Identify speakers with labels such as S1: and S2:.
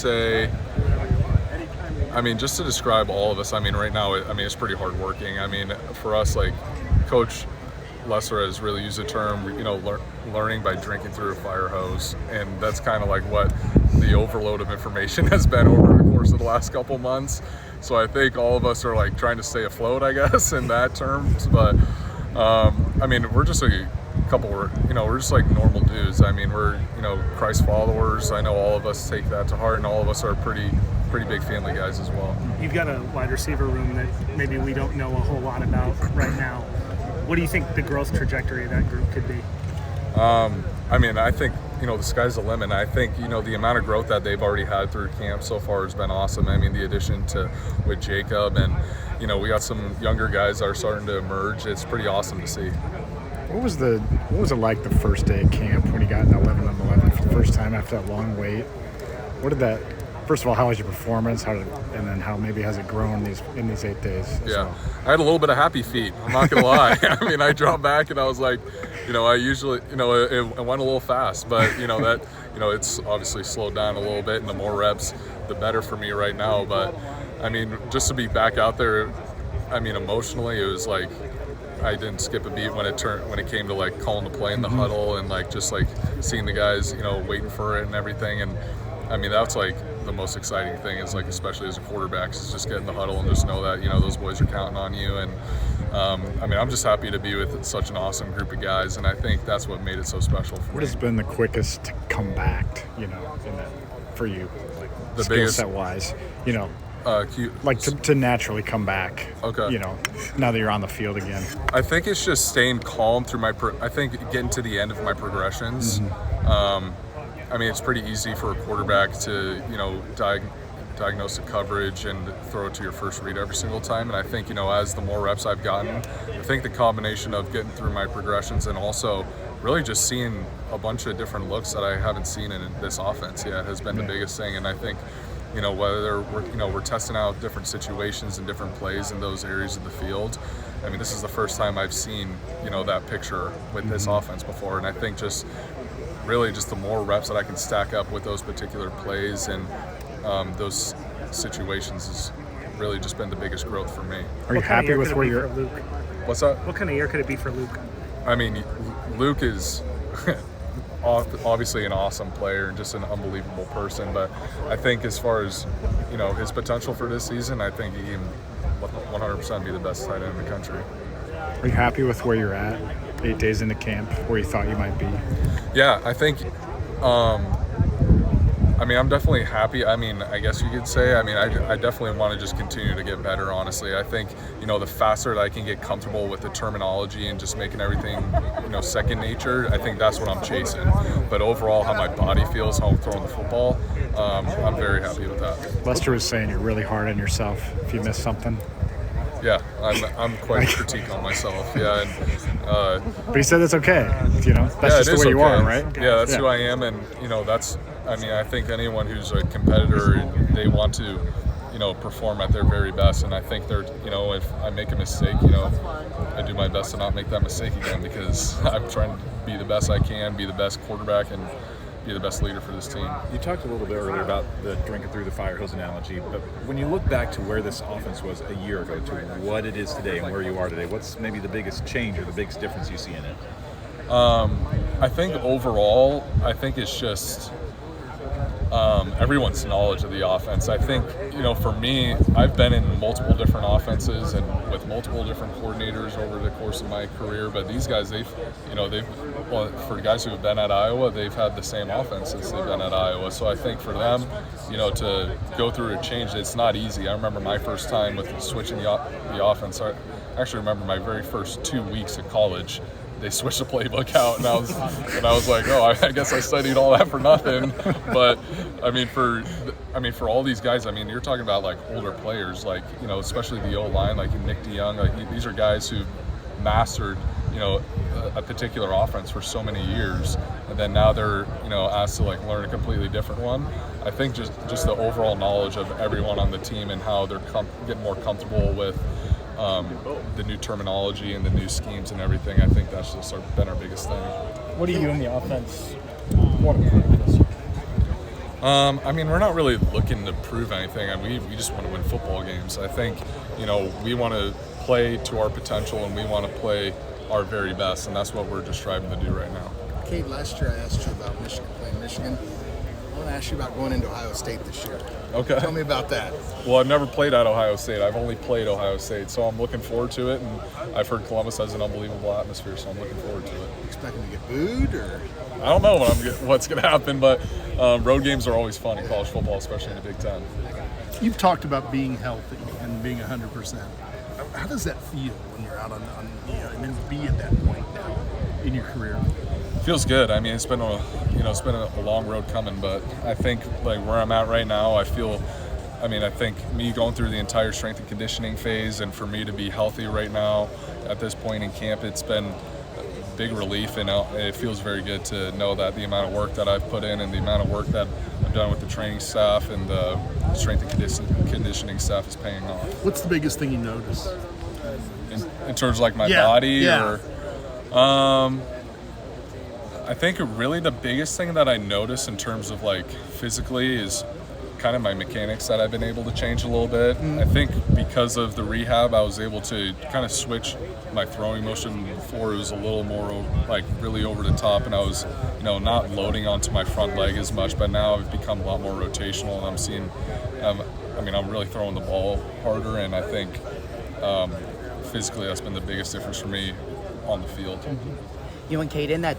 S1: Say, I mean, just to describe all of us, I mean, right now, it's pretty hardworking. I mean, for us, like, Coach Lesser has really used the term, learning by drinking through a fire hose. And that's kind of like what the overload of information has been over the course of the last couple months. So I think all of us are, like, trying to stay afloat, I guess, in that terms. But, we're just we're just like normal dudes. I mean, we're, Christ followers. I know all of us take that to heart, and all of us are pretty big family guys as well.
S2: You've got a wide receiver room that maybe we don't know a whole lot about right now. What do you think the growth trajectory of that group could be?
S1: I think, the sky's the limit. I think, the amount of growth that they've already had through camp so far has been awesome. I mean, the addition with Jacob and, we got some younger guys that are starting to emerge. It's pretty awesome to see.
S3: What was it like the first day of camp when you got an 11-on-11 for the first time after that long wait? First of all, how was your performance? And then how maybe has it grown in these 8 days?
S1: Yeah, I had a little bit of happy feet. I'm not gonna lie. I mean, I dropped back and I was like, I usually, it went a little fast, but it's obviously slowed down a little bit, and the more reps, the better for me right now. But I mean, just to be back out there, emotionally, it was like I didn't skip a beat when it came to like calling the play in the huddle and like just like seeing the guys, waiting for it and everything. And I mean, that's like the most exciting thing is like, especially as a quarterback, is just get in the huddle and just know that, those boys are counting on you. And I'm just happy to be with such an awesome group of guys. And I think that's what made it so special for me.
S3: What has been the quickest to come back, for you, like the skill set wise, to naturally come back,
S1: okay.
S3: Now that you're on the field again?
S1: I think it's just staying calm through I think getting to the end of my progressions. It's pretty easy for a quarterback to, diagnose the coverage and throw it to your first read every single time. And I think, as the more reps I've gotten, I think the combination of getting through my progressions and also really just seeing a bunch of different looks that I haven't seen in this offense yet has been the biggest thing. And I think, whether we're testing out different situations and different plays in those areas of the field. I mean, this is the first time I've seen, that picture with this offense before. And I think just the more reps that I can stack up with those particular plays and those situations has really just been the biggest growth for me.
S3: Are you happy with where you're?
S1: What's that?
S2: What kind of year could it be for Luke?
S1: I mean, Luke is obviously an awesome player and just an unbelievable person. But I think as far as, his potential for this season, I think he can 100% be the best tight end in the country.
S3: Are you happy with where you're at 8 days into camp, where you thought you might be?
S1: Yeah, I think, I'm definitely happy. I guess you could say, I definitely want to just continue to get better, honestly. I think, the faster that I can get comfortable with the terminology and just making everything, second nature, I think that's what I'm chasing. But overall, how my body feels, how I'm throwing the football, I'm very happy with that.
S3: Lester was saying you're really hard on yourself if you miss something.
S1: Yeah, I'm quite a critique on myself. Yeah,
S3: but he said that's okay. That's just the way you are, right?
S1: Yeah, that's who I am, and that's. I think anyone who's a competitor, they want to, perform at their very best, and I think they're, if I make a mistake, I do my best to not make that mistake again because I'm trying to be the best I can, be the best quarterback, and be the best leader for this team.
S4: You talked a little bit earlier about the drinking through the fire hose analogy, but when you look back to where this offense was a year ago to what it is today and where you are today, what's maybe the biggest change or the biggest difference you see in it?
S1: I think overall, it's just everyone's knowledge of the offense. I think, for me, I've been in multiple different offenses and with multiple different coordinators over the course of my career, but these guys, for guys who have been at Iowa, they've had the same offense since they've been at Iowa. So I think for them, to go through a change, it's not easy. I remember my first time with switching the offense. I actually remember my very first 2 weeks at college. They switched the playbook out, and I was like, oh, I guess I studied all that for nothing. But for all these guys, you're talking about like older players, like especially the O-line, like Nick DeYoung, like these are guys who mastered a particular offense for so many years, and then now they're asked to like learn a completely different one. I think just the overall knowledge of everyone on the team and how they're getting more comfortable with the new terminology and the new schemes and everything. I think that's just been our biggest thing.
S2: What do you in the offense want to improve this year?
S1: I mean, we're not really looking to prove anything. I mean, we just want to win football games. I think, we want to play to our potential and we want to play our very best, and that's what we're just striving to do right now.
S5: Cade, last year I asked you about Michigan, playing Michigan. I want to ask you about going into Ohio State this year.
S1: Okay.
S5: Tell me about that.
S1: Well, I've never played at Ohio State. I've only played Ohio State, so I'm looking forward to it, and I've heard Columbus has an unbelievable atmosphere, so I'm looking forward to it.
S5: Expecting to get booed, or?
S1: I don't know what's going to happen, but road games are always fun in college football, especially in the Big Ten.
S6: You've talked about being healthy and being 100%. How does that feel when you're out on and then be at that point now in your career?
S1: Feels good. I mean, it's been a long road coming, but I think like where I'm at right now, I think me going through the entire strength and conditioning phase, and for me to be healthy right now at this point in camp, it's been a big relief, and it feels very good to know that the amount of work that I've put in and the amount of work that I've done with the training staff and the strength and conditioning staff is paying off.
S6: What's the biggest thing you notice?
S1: In terms of like my
S6: Yeah,
S1: body,
S6: yeah.
S1: or I think really the biggest thing that I notice in terms of like physically is kind of my mechanics that I've been able to change a little bit. I think because of the rehab, I was able to kind of switch my throwing motion. Before it was a little more like really over the top, and I was not loading onto my front leg as much, but now I've become a lot more rotational, and I'm seeing I'm really throwing the ball harder, and I think physically that's been the biggest difference for me on the field.
S7: You and Cade, in that